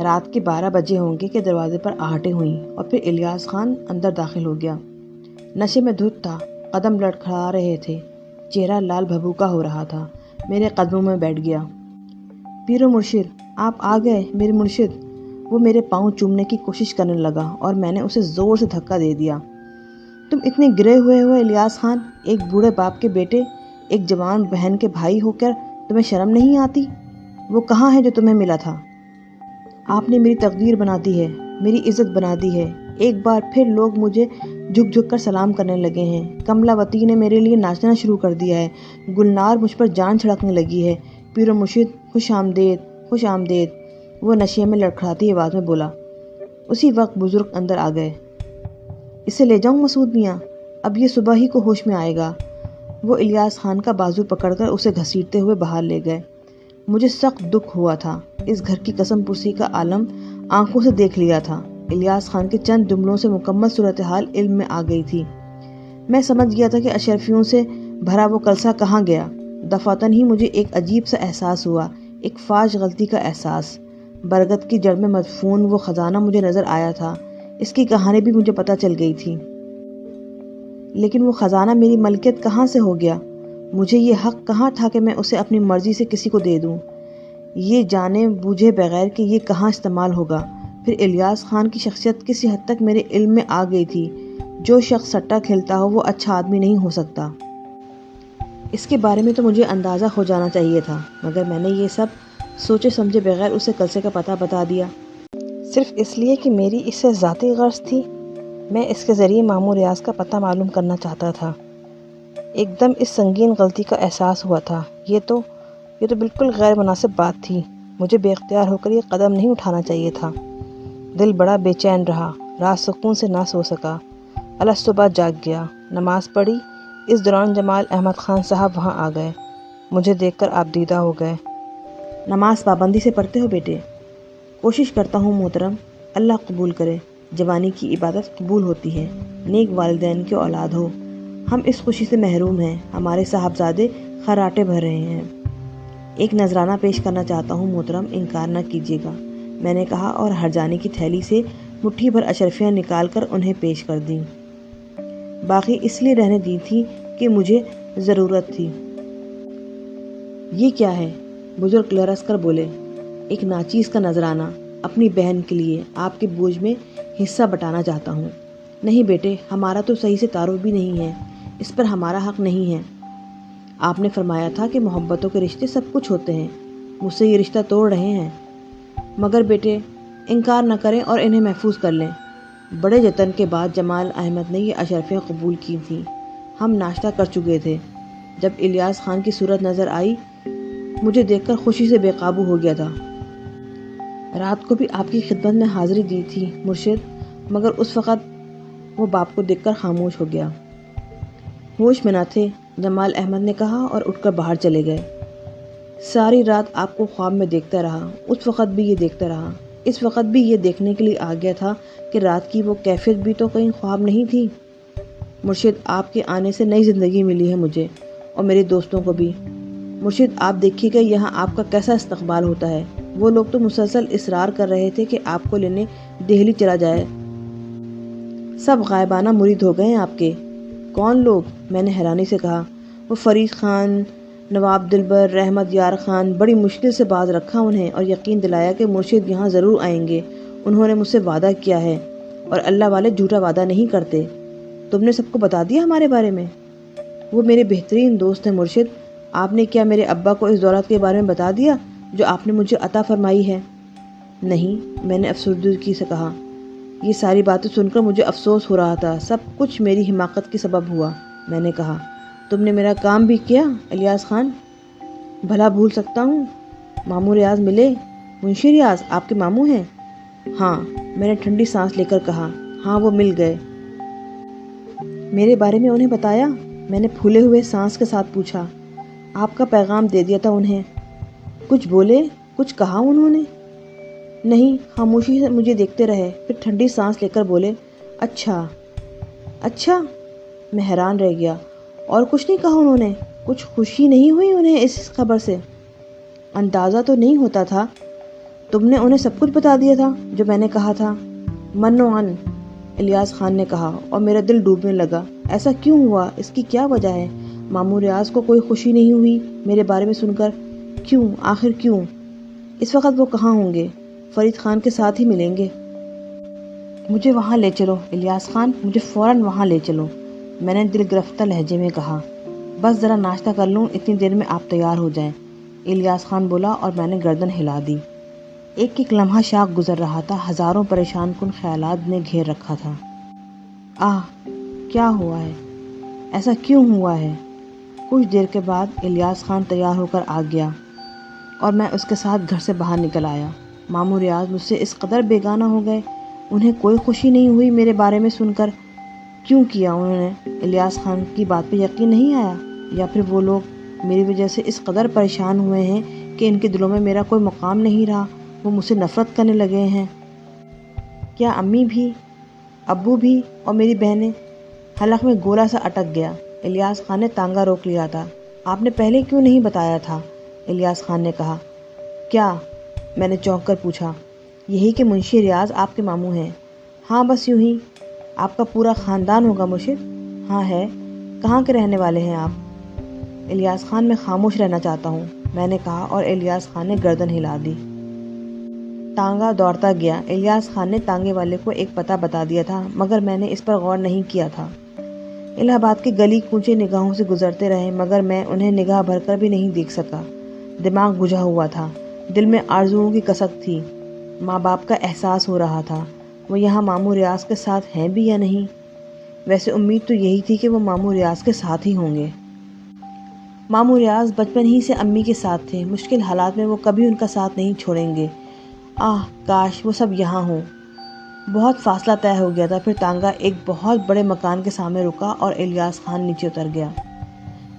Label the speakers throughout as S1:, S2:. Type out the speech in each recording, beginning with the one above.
S1: رات کے 12 بجے ہوں گے کہ دروازے پر آہٹیں ہوئیں اور پھر الیاس خان اندر داخل ہو گیا۔ نشے میں دھت تھا، قدم لڑکھڑا رہے تھے، چہرہ لال بھبوکا ہو رہا تھا۔ میرے قدموں میں بیٹھ گیا۔ پیر و مرشد، آپ آ گئے میرے مرشد۔ وہ میرے پاؤں چومنے کی کوشش کرنے لگا اور میں نے اسے زور سے دھکا دے دیا۔ تم اتنے گرے ہوئے ہو الیاس خان، ایک بوڑھے باپ کے بیٹے، ایک جوان بہن کے بھائی ہو کر تمہیں شرم نہیں آتی؟ وہ کہاں ہے جو تمہیں ملا تھا؟ آپ نے میری تقدیر بنا دی ہے، میری عزت بنا دی ہے۔ ایک بار پھر لوگ مجھے جھک جھک کر سلام کرنے لگے ہیں۔ کملاوتی نے میرے لیے ناچنا شروع کر دیا ہے۔ گلنار مجھ پر جان چھڑکنے لگی ہے۔ پیر و مرشد، خوش آمدید، خوش آمدید، وہ نشے میں لڑکھڑاتی آواز میں بولا۔ اسی وقت بزرگ اندر آ گئے۔ اسے لے جاؤں مسعود میاں؟ اب یہ صبح ہی کو ہوش میں آئے گا۔ وہ الیاس خان کا بازو پکڑ کر اسے گھسیٹتے ہوئے باہر لے گئے۔ مجھے سخت دکھ ہوا تھا۔ اس گھر کی قسم پرسی کا عالم آنکھوں سے دیکھ لیا تھا۔ الیاس خان کے چند جملوں سے مکمل صورتحال علم میں آ گئی تھی۔ میں سمجھ گیا تھا کہ اشرفیوں سے بھرا وہ کلسہ کہاں گیا۔ دفعتاً ہی مجھے ایک عجیب سا احساس ہوا، ایک فاش غلطی کا احساس۔ برگد کی جڑ میں مدفون وہ خزانہ مجھے نظر آیا تھا، اس کی کہانی بھی مجھے پتہ چل گئی تھی، لیکن وہ خزانہ میری ملکیت کہاں سے ہو گیا؟ مجھے یہ حق کہاں تھا کہ میں اسے اپنی مرضی سے کسی کو دے دوں، یہ جانے بوجھے بغیر کہ یہ کہاں استعمال ہوگا؟ پھر الیاس خان کی شخصیت کسی حد تک میرے علم میں آ گئی تھی۔ جو شخص سٹا کھیلتا ہو وہ اچھا آدمی نہیں ہو سکتا۔ اس کے بارے میں تو مجھے اندازہ ہو جانا چاہیے تھا، مگر میں نے یہ سب سوچے سمجھے بغیر اسے کلسے کا پتہ بتا دیا، صرف اس لیے کہ میری اس سے ذاتی غرض تھی۔ میں اس کے ذریعے ماموں ریاض کا پتہ معلوم کرنا چاہتا تھا۔ ایک دم اس سنگین غلطی کا احساس ہوا تھا۔ یہ تو بالکل غیر مناسب بات تھی۔ مجھے بے اختیار ہو کر یہ قدم نہیں اٹھانا چاہیے تھا۔ دل بڑا بے چین رہا، رات سکون سے نہ سو سکا۔ الصبح جاگ گیا، نماز پڑھی۔ اس دوران جمال احمد خان صاحب وہاں آ گئے۔ مجھے دیکھ کر آپ دیدہ ہو گئے۔ نماز پابندی سے پڑھتے ہو بیٹے؟ کوشش کرتا ہوں محترم، اللہ قبول کرے۔ جوانی کی عبادت قبول ہوتی ہے، نیک والدین کی اولاد ہو۔ ہم اس خوشی سے محروم ہیں، ہمارے صاحبزادے خراٹے بھر رہے ہیں۔ ایک نذرانہ پیش کرنا چاہتا ہوں محترم، انکار نہ کیجیے گا، میں نے کہا اور ہرجانے کی تھیلی سے مٹھی بھر اشرفیاں نکال کر انہیں پیش کر دیں۔ باقی اس لیے رہنے دی تھی کہ مجھے ضرورت تھی۔ یہ کیا ہے؟ بزرگ لرز کر بولے۔ ایک ناچیز کا نذرانہ، اپنی بہن کے لیے، آپ کے بوجھ میں حصہ بٹانا چاہتا ہوں۔ نہیں بیٹے، ہمارا تو صحیح سے تعارف بھی نہیں ہے، اس پر ہمارا حق نہیں ہے۔ آپ نے فرمایا تھا کہ محبتوں کے رشتے سب کچھ ہوتے ہیں، مجھ سے یہ رشتہ توڑ رہے ہیں۔ مگر بیٹے، انکار نہ کریں اور انہیں محفوظ کر لیں۔ بڑے جتن کے بعد جمال احمد نے یہ اشرفیاں قبول کی تھیں۔ ہم ناشتہ کر چکے تھے۔ جب الیاس خان کی صورت نظر آئی، مجھے دیکھ کر خوشی سے بے قابو ہو گیا تھا۔ رات کو بھی آپ کی خدمت میں حاضری دی تھی مرشد، مگر اس وقت وہ باپ کو دیکھ کر خاموش ہو گیا۔ ہوش میں نہ تھے، جمال احمد نے کہا اور اٹھ کر باہر چلے گئے۔ ساری رات آپ کو خواب میں دیکھتا رہا، اس وقت بھی یہ دیکھتا رہا، اس وقت بھی یہ دیکھنے کے لیے آ گیا تھا کہ رات کی وہ کیفیت بھی تو کہیں خواب نہیں تھی۔ مرشد، آپ کے آنے سے نئی زندگی ملی ہے مجھے اور میرے دوستوں کو بھی۔ مرشد، آپ دیکھیے گا یہاں آپ کا کیسا استقبال ہوتا ہے۔ وہ لوگ تو مسلسل اصرار کر رہے تھے کہ آپ کو لینے دہلی چلا جائے۔ سب غائبانہ مرید ہو گئے ہیں آپ کے۔ کون لوگ؟ میں نے حیرانی سے کہا۔ وہ فرید خان، نواب دلبر، رحمت یار خان، بڑی مشکل سے باز رکھا انہیں اور یقین دلایا کہ مرشد یہاں ضرور آئیں گے۔ انہوں نے مجھ سے وعدہ کیا ہے، اور اللہ والے جھوٹا وعدہ نہیں کرتے۔ تم نے سب کو بتا دیا ہمارے بارے میں؟ وہ میرے بہترین دوست ہیں مرشد۔ آپ نے کیا میرے ابا کو اس دولت کے بارے میں بتا دیا جو آپ نے مجھے عطا فرمائی ہے؟ نہیں، میں نے افسردگی سے کہا۔ یہ ساری باتیں سن کر مجھے افسوس ہو رہا تھا، سب کچھ میری حماقت کی سبب ہوا۔ میں نے کہا، تم نے میرا کام بھی کیا الیاس خان؟ بھلا بھول سکتا ہوں؟ ماموں ریاض ملے؟ منشی ریاض آپ کے ماموں ہیں؟ ہاں، میں نے ٹھنڈی سانس لے کر کہا۔ ہاں، وہ مل گئے۔ میرے بارے میں انہیں بتایا؟ میں نے پھولے ہوئے سانس کے ساتھ پوچھا۔ آپ کا پیغام دے دیا تھا انہیں۔ کچھ بولے؟ کچھ کہا انہوں نے؟ نہیں، خاموشی سے مجھے دیکھتے رہے، پھر ٹھنڈی سانس لے کر بولے، اچھا اچھا۔ میں حیران رہ گیا۔ اور کچھ نہیں کہا انہوں نے؟ کچھ خوشی نہیں ہوئی انہیں اس خبر سے؟ اندازہ تو نہیں ہوتا تھا، تم نے انہیں سب کچھ بتا دیا تھا جو میں نے کہا تھا؟ منوعن، الیاس خان نے کہا اور میرا دل ڈوبنے لگا۔ ایسا کیوں ہوا؟ اس کی کیا وجہ ہے؟ ماموں ریاض کو کوئی خوشی نہیں ہوئی میرے بارے میں سن کر؟ کیوں؟ آخر کیوں؟ اس وقت وہ کہاں ہوں گے؟ فرید خان کے ساتھ ہی ملیں گے۔ مجھے وہاں لے چلو الیاس خان، مجھے فوراً وہاں لے چلو، میں نے دل گرفتہ لہجے میں کہا۔ بس ذرا ناشتہ کر لوں، اتنی دیر میں آپ تیار ہو جائیں، الیاس خان بولا اور میں نے گردن ہلا دی۔ ایک ایک لمحہ شاق گزر رہا تھا، ہزاروں پریشان کن خیالات نے گھیر رکھا تھا۔ کیا ہوا ہے؟ ایسا کیوں ہوا ہے؟ کچھ دیر کے بعد الیاس خان تیار ہو کر آ گیا اور میں اس کے ساتھ گھر سے باہر نکل آیا۔ ماموں ریاض مجھ سے اس قدر بیگانہ ہو گئے، انہیں کوئی خوشی نہیں ہوئی میرے بارے میں سن کر؟ کیوں کیا انہوں نے؟ الیاس خان کی بات پہ یقین نہیں آیا، یا پھر وہ لوگ میری وجہ سے اس قدر پریشان ہوئے ہیں کہ ان کے دلوں میں میرا کوئی مقام نہیں رہا، وہ مجھ سے نفرت کرنے لگے ہیں؟ کیا امی بھی، ابو بھی اور میری بہنیں؟ حلق میں گولا سا اٹک گیا۔ الیاس خان نے تانگا روک لیا تھا۔ آپ نے پہلے کیوں نہیں بتایا تھا؟ الیاس خان نے کہا۔ کیا؟ میں نے چونک کر پوچھا۔ یہی کہ منشی ریاض آپ کے ماموں ہیں۔ ہاں بس یوں ہی۔ آپ کا پورا خاندان ہوگا مرشد؟ ہاں ہے۔ کہاں کے رہنے والے ہیں آپ؟ الیاس خان، میں خاموش رہنا چاہتا ہوں، میں نے کہا اور الیاس خان نے گردن ہلا دی۔ تانگا دوڑتا گیا۔ الیاس خان نے تانگے والے کو ایک پتہ بتا دیا تھا، مگر میں نے اس پر غور نہیں کیا تھا۔ الہ آباد کے گلی کوچے نگاہوں سے گزرتے رہے، مگر میں انہیں نگاہ بھر کر بھی نہیں دیکھ سکا۔ دماغ بجھا ہوا تھا، دل میں آرزوؤں کی کسک تھی، ماں باپ کا احساس ہو رہا تھا۔ وہ یہاں ماموں ریاض کے ساتھ ہیں بھی یا نہیں؟ ویسے امید تو یہی تھی کہ وہ ماموں ریاض کے ساتھ ہی ہوں گے۔ ماموں ریاض بچپن ہی سے امی کے ساتھ تھے، مشکل حالات میں وہ کبھی ان کا ساتھ نہیں چھوڑیں گے۔ کاش وہ سب یہاں ہوں۔ بہت فاصلہ طے ہو گیا تھا، پھر تانگا ایک بہت بڑے مکان کے سامنے رکا اور الیاس خان نیچے اتر گیا۔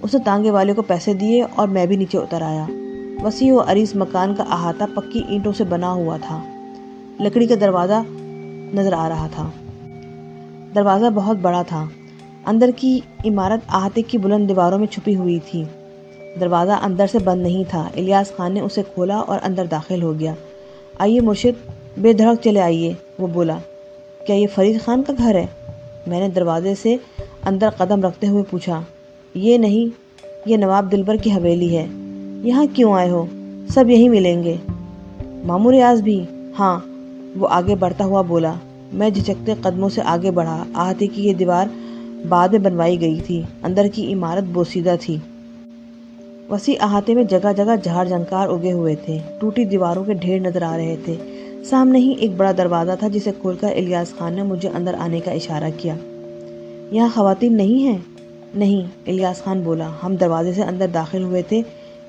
S1: اس نے تانگے والے کو پیسے دیے اور میں بھی نیچے اتر آیا۔ وسیع و عریض مکان کا احاطہ پکی اینٹوں سے بنا ہوا تھا۔ لکڑی کا دروازہ نظر آ رہا تھا۔ دروازہ بہت بڑا تھا۔ اندر کی عمارت احاطے کی بلند دیواروں میں چھپی ہوئی تھی۔ دروازہ اندر سے بند نہیں تھا۔ الیاس خان نے اسے کھولا اور اندر داخل ہو گیا۔ آئیے مرشد، بے دھڑک چلے آئیے، وہ بولا۔ کیا یہ فرید خان کا گھر ہے؟ میں نے دروازے سے اندر قدم رکھتے ہوئے پوچھا۔ یہ نہیں، یہ نواب دلبر کی حویلی ہے۔ یہاں کیوں آئے ہو؟ سب یہیں ملیں گے۔ ماموں ریاض بھی؟ ہاں، وہ آگے بڑھتا ہوا بولا۔ میں جھجکتے قدموں سے آگے بڑھا۔ احاطے کی یہ دیوار بعد میں بنوائی گئی تھی۔ اندر کی عمارت بوسیدہ تھی۔ وسیع احاطے میں جگہ جگہ جھاڑ جھنکار اگے ہوئے تھے، ٹوٹی دیواروں کے ڈھیر نظر آ رہے تھے۔ سامنے ہی ایک بڑا دروازہ تھا جسے کھول کر الیاس خان نے مجھے اندر آنے کا اشارہ کیا۔ یہاں خواتین نہیں ہیں؟ نہیں، الیاس خان بولا۔ ہم دروازے سے اندر داخل ہوئے تھے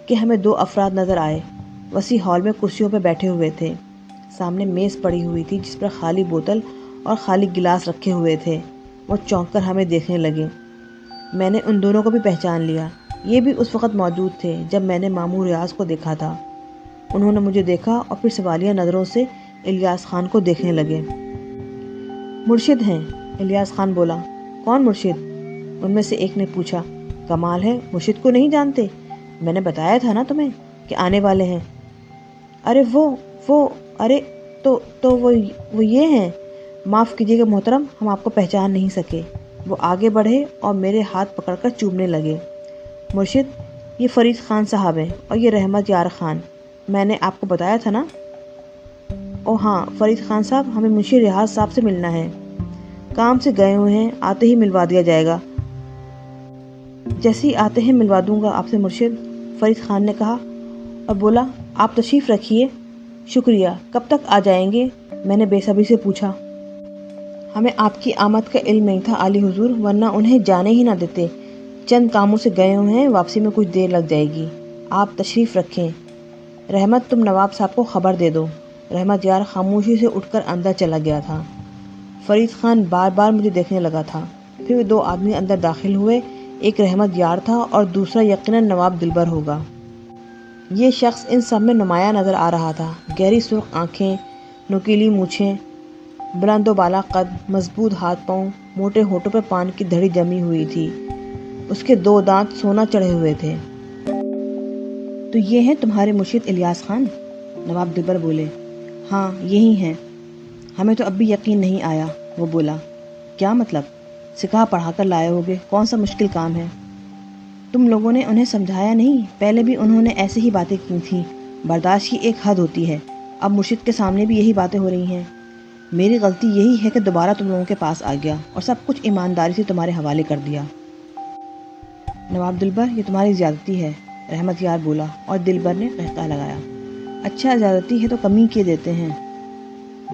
S1: کہ ہمیں دو افراد نظر آئے، وسیع ہال میں کرسیوں پر بیٹھے ہوئے تھے۔ سامنے میز پڑی ہوئی تھی جس پر خالی بوتل اور خالی گلاس رکھے ہوئے تھے۔ وہ چونک کر ہمیں دیکھنے لگے۔ میں نے ان دونوں کو بھی پہچان لیا۔ یہ بھی اس وقت موجود تھے جب میں نے ماموں ریاض کو دیکھا تھا۔ انہوں نے مجھے دیکھا اور پھر سوالیہ نظروں سے الیاس خان کو دیکھنے لگے۔ مرشد ہیں، الیاس خان بولا۔ کون مرشد؟ ان میں سے ایک نے پوچھا۔ کمال ہے، مرشد کو نہیں جانتے؟ میں نے بتایا تھا نا تمہیں کہ آنے والے ہیں۔ ارے ارے تو وہ یہ ہیں۔ معاف کیجیے گا محترم، ہم آپ کو پہچان نہیں سکے۔ وہ آگے بڑھے اور میرے ہاتھ پکڑ کر چومنے لگے۔ مرشد، یہ فرید خان صاحب ہیں اور یہ رحمت یار خان، میں نے آپ کو بتایا تھا نا؟ او ہاں فرید خان صاحب، ہمیں منشی ریاض صاحب سے ملنا ہے۔ کام سے گئے ہوئے ہیں، آتے ہی ملوا دیا جائے گا۔ جیسے ہی آتے ہیں ملوا دوں گا آپ سے مرشد، فرید خان نے کہا اور بولا۔ آپ تشریف رکھیے۔ شکریہ، کب تک آ جائیں گے؟ میں نے بے صبری سے پوچھا۔ ہمیں آپ کی آمد کا علم نہیں تھا اعلی حضور، ورنہ انہیں جانے ہی نہ دیتے۔ چند کاموں سے گئے ہوئے ہیں، واپسی میں کچھ دیر لگ جائے گی۔ آپ تشریف رکھیں۔ رحمت، تم نواب صاحب کو خبر دے دو۔ رحمت یار خاموشی سے اٹھ کر اندر چلا گیا تھا۔ فرید خان بار بار مجھے دیکھنے لگا تھا۔ پھر وہ دو آدمی اندر داخل ہوئے، ایک رحمت یار تھا اور دوسرا یقیناً نواب دلبر ہوگا۔ یہ شخص ان سب میں نمایاں نظر آ رہا تھا۔ گہری سرخ آنکھیں، نوکیلی مونچھیں، بلند و بالا قد، مضبوط ہاتھ پاؤں، موٹے ہونٹوں پر پان کی دھڑی جمی ہوئی تھی۔ اس کے دو دانت سونا چڑھے ہوئے تھے۔ تو یہ ہیں تمہارے مرشد الیاس خان؟ نواب دلبر بولے۔ ہاں یہی ہیں، ہمیں تو اب بھی یقین نہیں آیا، وہ بولا۔ کیا مطلب؟ سکھا پڑھا کر لائے ہوگے، کون سا مشکل کام ہے؟ تم لوگوں نے انہیں سمجھایا نہیں؟ پہلے بھی انہوں نے ایسی ہی باتیں کی تھیں، برداشت کی ایک حد ہوتی ہے، اب مرشد کے سامنے بھی یہی باتیں ہو رہی ہیں۔ میری غلطی یہی ہے کہ دوبارہ تم لوگوں کے پاس آ گیا اور سب کچھ ایمانداری سے تمہارے حوالے کر دیا۔ نواب دلبر، یہ تمہاری زیادتی ہے، رحمت یار بولا، اور دلبر نے قہقہ لگایا۔ اچھا، زیادتی ہے تو کمی کیے دیتے ہیں،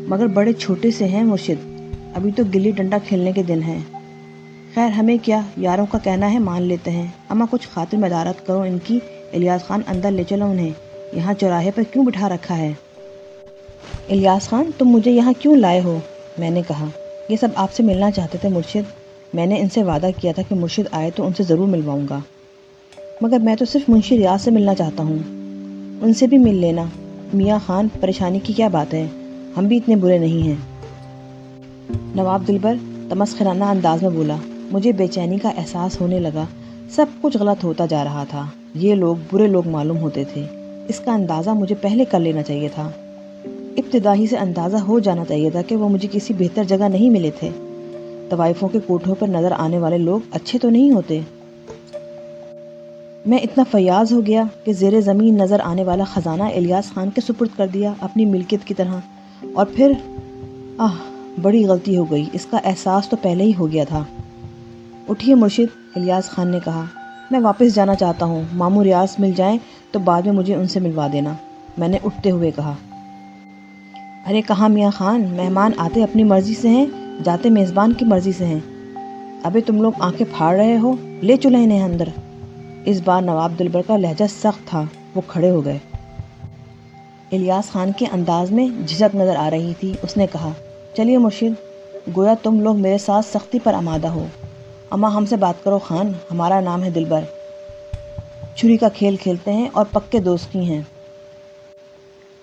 S1: مگر بڑے چھوٹے سے ہیں مرشد، ابھی تو گلی ڈنڈا کھیلنے کے دن ہیں۔ خیر ہمیں کیا، یاروں کا کہنا ہے مان لیتے ہیں۔ اما کچھ خاطر مدارت کرو ان کی، الیاس خان اندر لے چلو انہیں، یہاں چوراہے پر کیوں بٹھا رکھا ہے؟ الیاس خان، تم مجھے یہاں کیوں لائے ہو؟ میں نے کہا۔ یہ سب آپ سے ملنا چاہتے تھے مرشد، میں نے ان سے وعدہ کیا تھا کہ مرشد آئے تو ان سے ضرور ملواؤں گا، مگر میں تو صرف منشی ریاض سے ملنا چاہتا ہوں، ان سے بھی مل لینا۔ میاں خان، پریشانی کی کیا بات ہے، ہم بھی اتنے برے نہیں ہیں۔ نواب دلبر تمسخرانہ انداز میں بولا۔ مجھے بے چینی کا احساس ہونے لگا، سب کچھ غلط ہوتا جا رہا تھا، یہ لوگ برے لوگ معلوم ہوتے تھے، اس کا اندازہ مجھے پہلے کر لینا چاہیے تھا، ابتدا ہی سے اندازہ ہو جانا چاہیے تھا کہ وہ مجھے کسی بہتر جگہ نہیں ملے تھے۔ طوائفوں کے کوٹھوں پر نظر آنے والے لوگ اچھے تو نہیں ہوتے۔ میں اتنا فیاض ہو گیا کہ زیر زمین نظر آنے والا خزانہ الیاس خان کے سپرد کر دیا اپنی ملکیت کی طرح، اور پھر بڑی غلطی ہو گئی، اس کا احساس تو پہلے ہی ہو گیا تھا۔ اٹھیے مرشد، الیاس خان نے کہا، میں واپس جانا چاہتا ہوں، ماموں ریاض مل جائیں تو بعد میں مجھے ان سے ملوا دینا، میں نے اٹھتے ہوئے کہا۔ ارے کہاں میاں خان، مہمان آتے اپنی مرضی سے ہیں، جاتے میزبان کی مرضی سے ہیں، ابے تم لوگ آنکھیں پھاڑ رہے ہو، لے چلو انہیں اندر۔ اس بار نواب دلبر کا لہجہ سخت تھا، وہ کھڑے ہو گئے۔ الیاس خان کے انداز میں جھجک نظر آ رہی تھی، اس نے کہا، چلیے مرشد، گویا تم لوگ میرے ساتھ سختی پر آمادہ ہو۔ اما ہم سے بات کرو خان، ہمارا نام ہے دلبر، چھری کا کھیل کھیلتے ہیں اور پکے دوست کی ہیں،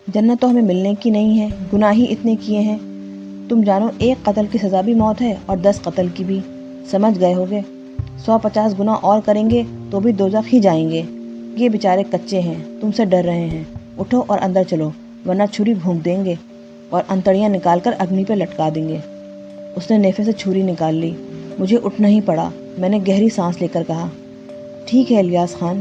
S1: جنت تو ہمیں ملنے کی نہیں ہے، گناہ ہی اتنے کیے ہیں، تم جانو ایک قتل کی سزا بھی موت ہے اور 10 قتل کی بھی، سمجھ گئے ہوگے، 150 گناہ اور کریں گے تو بھی دوزخ ہی جائیں گے، یہ بیچارے کچے ہیں، تم سے ڈر رہے ہیں، اٹھو اور اندر چلو ورنہ چھری بھونک دیں گے اور انتڑیاں نکال کر اگنی پہ لٹکا دیں گے۔ اس نے نیفے سے چھری نکال لی، مجھے اٹھنا ہی پڑا، میں نے گہری سانس لے کر کہا، ٹھیک ہے الیاس خان،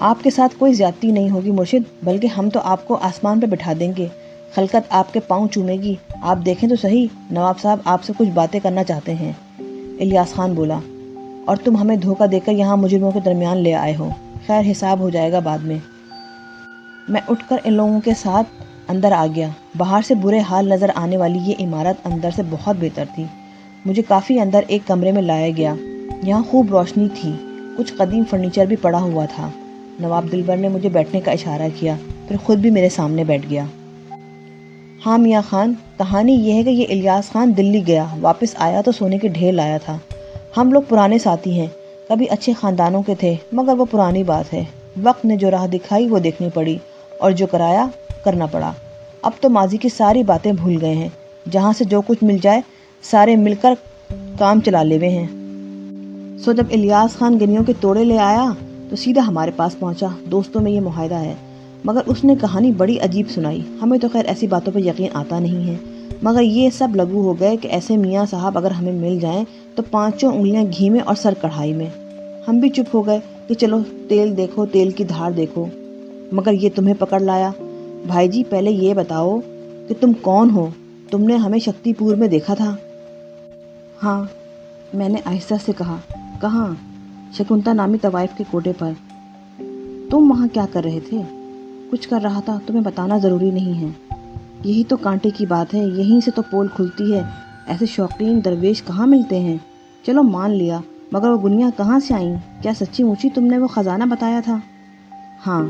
S1: آپ کے ساتھ کوئی زیادتی نہیں ہوگی مرشد، بلکہ ہم تو آپ کو آسمان پہ بٹھا دیں گے، خلقت آپ کے پاؤں چومے گی، آپ دیکھیں تو صحیح، نواب صاحب آپ سے کچھ باتیں کرنا چاہتے ہیں، الیاس خان بولا، اور تم ہمیں دھوکہ دے کر یہاں مجرموں کے درمیان لے آئے ہو، خیر حساب ہو جائے گا بعد میں۔ میں اٹھ کر ان لوگوں کے ساتھ اندر آ گیا، باہر سے برے حال نظر آنے والی یہ عمارت اندر سے بہت بہتر تھی، مجھے کافی اندر ایک کمرے میں لایا گیا، یہاں خوب روشنی تھی، کچھ قدیم فرنیچر بھی پڑا ہوا تھا، نواب دلبر نے مجھے بیٹھنے کا اشارہ کیا، پھر خود بھی میرے سامنے بیٹھ گیا۔ ہاں میاں خان، کہانی یہ ہے کہ یہ الیاس خان دلی گیا، واپس آیا تو سونے کے ڈھیر لایا تھا، ہم لوگ پرانے ساتھی ہیں، کبھی اچھے خاندانوں کے تھے، مگر وہ پرانی بات ہے، وقت نے جو راہ دکھائی وہ دیکھنی پڑی اور جو کرایا کرنا پڑا، اب تو ماضی کی ساری باتیں بھول گئے ہیں، جہاں سے جو کچھ مل جائے سارے مل کر کام چلا لیوے ہیں۔ سو جب الیاس خان گنیوں کے توڑے لے آیا تو سیدھا ہمارے پاس پہنچا، دوستوں میں یہ معاہدہ ہے، مگر اس نے کہانی بڑی عجیب سنائی، ہمیں تو خیر ایسی باتوں پر یقین آتا نہیں ہے، مگر یہ سب لگو ہو گئے کہ ایسے میاں صاحب اگر ہمیں مل جائیں تو 5 انگلیاں گھی میں اور سر کڑھائی میں۔ ہم بھی چپ ہو گئے کہ چلو تیل دیکھو، تیل کی دھار دیکھو، مگر یہ تمہیں پکڑ لایا۔ بھائی جی پہلے یہ بتاؤ کہ تم کون ہو، تم نے ہمیں شکتی پور میں دیکھا تھا؟ ہاں، میں نے آہستہ سے کہا۔ کہاں؟ شکنتا نامی طوائف کے کوٹے پر۔ تم وہاں کیا کر رہے تھے؟ کچھ کر رہا تھا، تمہیں بتانا ضروری نہیں ہے، یہی تو کانٹے کی بات ہے، یہیں سے تو پول کھلتی ہے، ایسے شوقین درویش کہاں ملتے ہیں، چلو مان لیا، مگر وہ گنیاں کہاں سے آئیں؟ کیا سچی مچی تم نے وہ خزانہ بتایا تھا؟ ہاں۔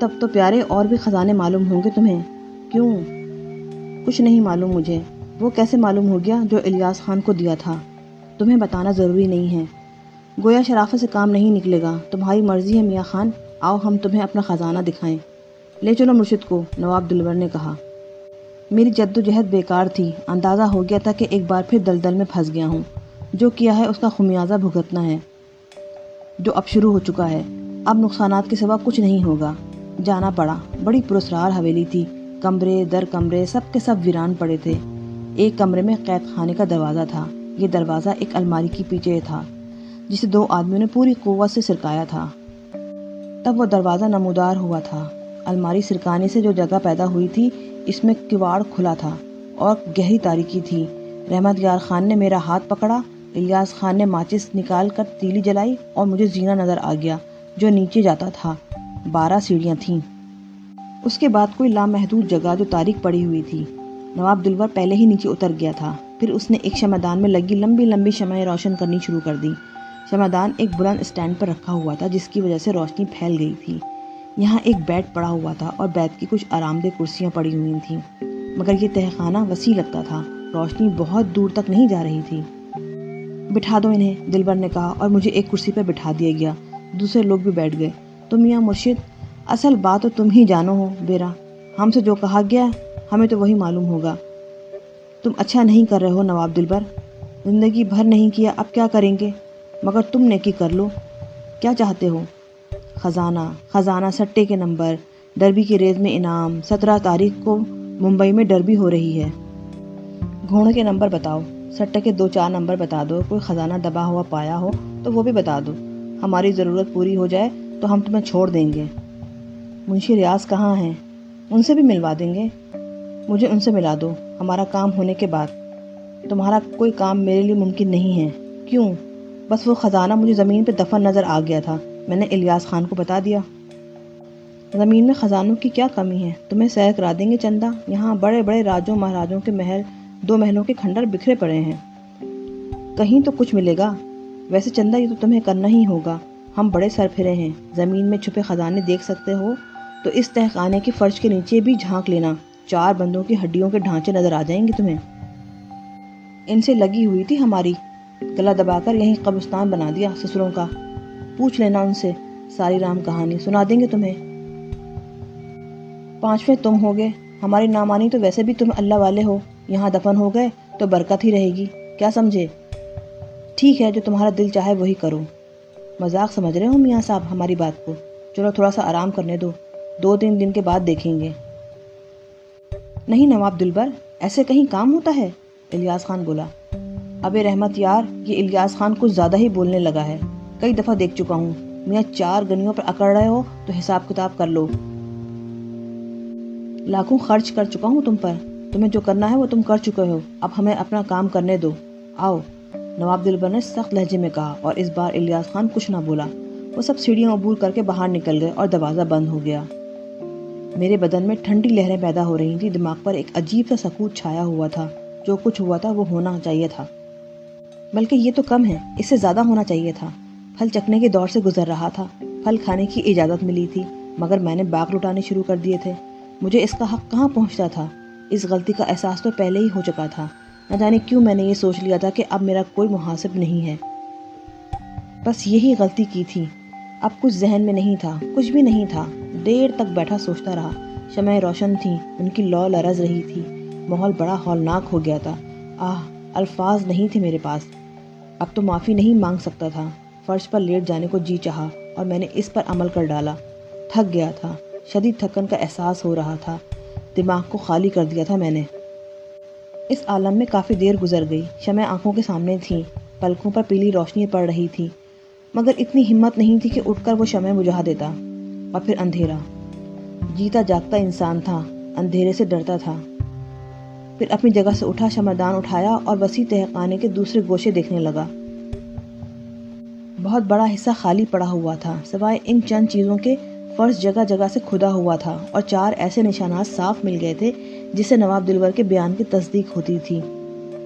S1: تب تو پیارے اور بھی خزانے معلوم ہوں گے تمہیں، کیوں؟ کچھ نہیں معلوم مجھے، وہ کیسے معلوم ہو گیا جو الیاس خان کو دیا تھا؟ تمہیں بتانا ضروری نہیں ہے، گویا شرافت سے کام نہیں نکلے گا، تمہاری مرضی ہے میاں خان، آؤ ہم تمہیں اپنا خزانہ دکھائیں۔ لے چلو مرشد کو، نواب دلبر نے کہا۔ میری جد و جہد بیکار تھی، اندازہ ہو گیا تھا کہ ایک بار پھر دلدل میں پھنس گیا ہوں، جو کیا ہے اس کا خمیازہ بھگتنا ہے، جو اب شروع ہو چکا ہے، اب نقصانات کے سوا کچھ نہیں ہوگا، جانا پڑا۔ بڑی پراسرار حویلی تھی، کمرے در کمرے سب کے سب ویران پڑے تھے۔ ایک کمرے میں قید خانے کا دروازہ تھا۔ یہ دروازہ ایک الماری کے پیچھے تھا جسے 2 آدمیوں نے پوری قوت سے سرکایا تھا۔ تب وہ دروازہ نمودار ہوا تھا۔ الماری سرکانے سے جو جگہ پیدا ہوئی تھی، اس میں کواڑ کھلا تھا اور گہری تاریکی تھی۔ رحمت یار خان نے میرا ہاتھ پکڑا، الیاس خان نے ماچس نکال کر تیلی جلائی اور مجھے زینہ نظر آ گیا جو نیچے جاتا تھا۔ 12 سیڑھیاں تھیں۔ اس کے بعد کوئی لامحدود جگہ جو تاریک پڑی ہوئی تھی۔ نواب دلبر پہلے ہی نیچے اتر گیا تھا۔ پھر اس نے ایک شمعدان میں لگی لمبی لمبی شمعیں روشن کرنی شروع کر دی۔ شمعدان ایک بلند اسٹینڈ پر رکھا ہوا تھا جس کی وجہ سے روشنی پھیل گئی تھی۔ یہاں ایک بیڈ پڑا ہوا تھا اور بیڈ کی کچھ آرام دہ کرسیاں پڑی ہوئی تھیں، مگر یہ تہہ خانہ وسیع لگتا تھا۔ روشنی بہت دور تک نہیں جا رہی تھی۔ بٹھا دو انہیں، دلبر نے کہا اور مجھے ایک کرسی پر بٹھا دیا گیا۔ دوسرے لوگ بھی بیٹھ گئے۔ تو میاں مرشد، اصل بات تو تم ہی جانو ہو بیرا۔ ہم سے جو کہا گیا ہمیں تو وہی معلوم ہوگا۔ تم اچھا نہیں کر رہے ہو نواب دلبر، زندگی بھر نہیں کیا، اب کیا کریں گے؟ مگر تم نیکی کر لو۔ کیا چاہتے ہو؟ خزانہ، خزانہ، سٹے کے نمبر، ڈربی کی ریس میں انعام۔ 17 تاریخ کو ممبئی میں ڈربی ہو رہی ہے۔ گھوڑے کے نمبر بتاؤ، سٹے کے 2-4 نمبر بتا دو، کوئی خزانہ دبا ہوا پایا ہو تو وہ بھی بتا دو۔ ہماری ضرورت پوری ہو جائے تو ہم تمہیں چھوڑ دیں گے۔ منشی ریاض کہاں ہیں؟ ان سے بھی ملوا دیں گے۔ مجھے ان سے ملا دو، ہمارا کام ہونے کے بعد۔ تمہارا کوئی کام میرے لیے ممکن نہیں ہے۔ کیوں؟ بس وہ خزانہ مجھے زمین پہ دفن نظر آ گیا تھا، میں نے الیاس خان کو بتا دیا۔ زمین میں خزانوں کی کیا کمی ہے؟ تمہیں سیر کرا دیں گے چندہ۔ یہاں بڑے بڑے راجوں مہاراجوں کے محل، 2 محلوں کے کھنڈر بکھرے پڑے ہیں، کہیں تو کچھ ملے گا۔ ویسے چندہ یہ تو تمہیں کرنا ہی ہوگا، ہم بڑے سر پھرے ہیں۔ زمین میں چھپے خزانے دیکھ سکتے ہو تو اس تہہ خانے کی فرش کے نیچے بھی جھانک لینا، 4 بندوں کی ہڈیوں کے ڈھانچے نظر آ جائیں گے تمہیں۔ ان سے لگی ہوئی تھی ہماری، گلا دبا کر یہیں قبرستان بنا دیا سسروں کا۔ پوچھ لینا ان سے، ساری رام کہانی سنا دیں گے تمہیں۔ 5ویں تم ہو گے، ہماری نامانی تو ویسے بھی تم اللہ والے ہو، یہاں دفن ہو گئے تو برکت ہی رہے گی، کیا سمجھے؟ ٹھیک ہے، جو تمہارا دل چاہے وہی کرو۔ مذاق سمجھ رہے ہو میاں صاحب ہماری بات کو؟ چلو تھوڑا سا آرام کرنے دو، 2-3 دن کے بعد دیکھیں گے۔ نہیں نواب دلبر، ایسے کہیں کام ہوتا ہے؟ الیاس خان بولا۔ ابے رحمت یار، یہ الیاس خان کچھ زیادہ ہی بولنے لگا ہے، کئی دفعہ دیکھ چکا ہوں۔ میاں 4 گنیوں پر اکڑ رہے ہو تو حساب کتاب کر لو۔ لاکھوں خرچ کر چکا ہوں تم پر، تمہیں جو کرنا ہے وہ تم کر چکے ہو، اب ہمیں اپنا کام کرنے دو۔ آؤ، نواب دلبر نے سخت لہجے میں کہا، اور اس بار الیاس خان کچھ نہ بولا۔ وہ سب سیڑھیاں عبور کر کے باہر نکل گئے اور دروازہ بند ہو گیا۔ میرے بدن میں ٹھنڈی لہریں پیدا ہو رہی تھیں، دماغ پر ایک عجیب سا سکوت چھایا ہوا تھا۔ جو کچھ ہوا تھا وہ ہونا چاہیے تھا، بلکہ یہ تو کم ہے، اس سے زیادہ ہونا چاہیے تھا۔ پھل چکنے کے دور سے گزر رہا تھا، پھل کھانے کی اجازت ملی تھی، مگر میں نے باغ لٹانے شروع کر دیے تھے۔ مجھے اس کا حق کہاں پہنچتا تھا؟ اس غلطی کا احساس تو پہلے ہی ہو چکا تھا۔ نہ جانے کیوں میں نے یہ سوچ لیا تھا کہ اب میرا کوئی محاسب نہیں ہے۔ بس یہی غلطی کی تھی۔ اب کچھ ذہن میں نہیں تھا، کچھ بھی نہیں تھا۔ دیر تک بیٹھا سوچتا رہا۔ شمعیں روشن تھیں، ان کی لو لرز رہی تھی۔ ماحول بڑا ہولناک ہو گیا تھا۔ الفاظ نہیں تھے میرے پاس۔ اب تو معافی نہیں مانگ سکتا تھا۔ فرش پر لیٹ جانے کو جی چاہا اور میں نے اس پر عمل کر ڈالا۔ تھک گیا تھا، شدید تھکن کا احساس ہو رہا تھا، دماغ کو خالی کر دیا تھا میں نے۔ اس عالم میں کافی دیر گزر گئی۔ شمعیں آنکھوں کے سامنے تھیں، پلکوں پر پیلی روشنی پڑ رہی تھی، مگر اتنی ہمت نہیں تھی کہ اٹھ کر وہ شمعیں بجھا دیتا۔ اور پھر اندھیرا۔ جیتا جاگتا انسان تھا، اندھیرے سے ڈرتا تھا۔ پھر اپنی جگہ سے اٹھا، شمعدان اٹھایا اور وسیع تہہ خانے کے دوسرے گوشے دیکھنے لگا۔ بہت بڑا حصہ خالی پڑا ہوا تھا، سوائے ان چند چیزوں کے فرش جگہ جگہ سے کھدا ہوا تھا، اور 4 ایسے نشانات صاف مل گئے تھے جس سے نواب دلبر کے بیان کی تصدیق ہوتی تھی،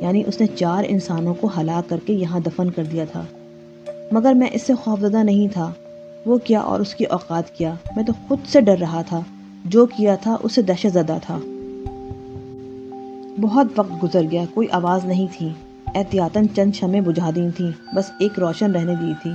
S1: یعنی اس نے 4 انسانوں کو ہلاک کر کے یہاں دفن کر دیا تھا۔ مگر میں اس سے خوفزدہ نہیں تھا۔ وہ کیا اور اس کی اوقات کیا، میں تو خود سے ڈر رہا تھا، جو کیا تھا اس سے دہشت زدہ تھا۔ بہت وقت گزر گیا، کوئی آواز نہیں تھی۔ احتیاطاً چند شمعیں بجھا دی تھیں، بس ایک روشن رہنے دی تھی۔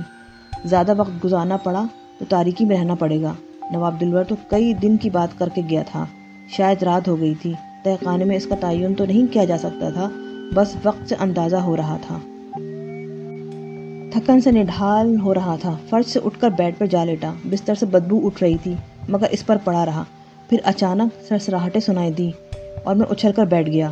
S1: زیادہ وقت گزارنا پڑا تو تاریکی میں رہنا پڑے گا۔ نواب دلبر تو کئی دن کی بات کر کے گیا تھا، شاید رات ہو گئی تھی۔ تہہ خانے میں اس کا تعین تو نہیں کیا جا سکتا تھا، بس وقت سے اندازہ ہو رہا تھا۔ تھکن سے نڈھال ہو رہا تھا، فرش سے اٹھ کر بیڈ پر جا لیٹا۔ بستر سے بدبو اٹھ رہی تھی، مگر اس پر پڑا رہا۔ پھر اچانک سرسراہٹیں سنائی دیں اور میں اچھل کر بیٹھ گیا۔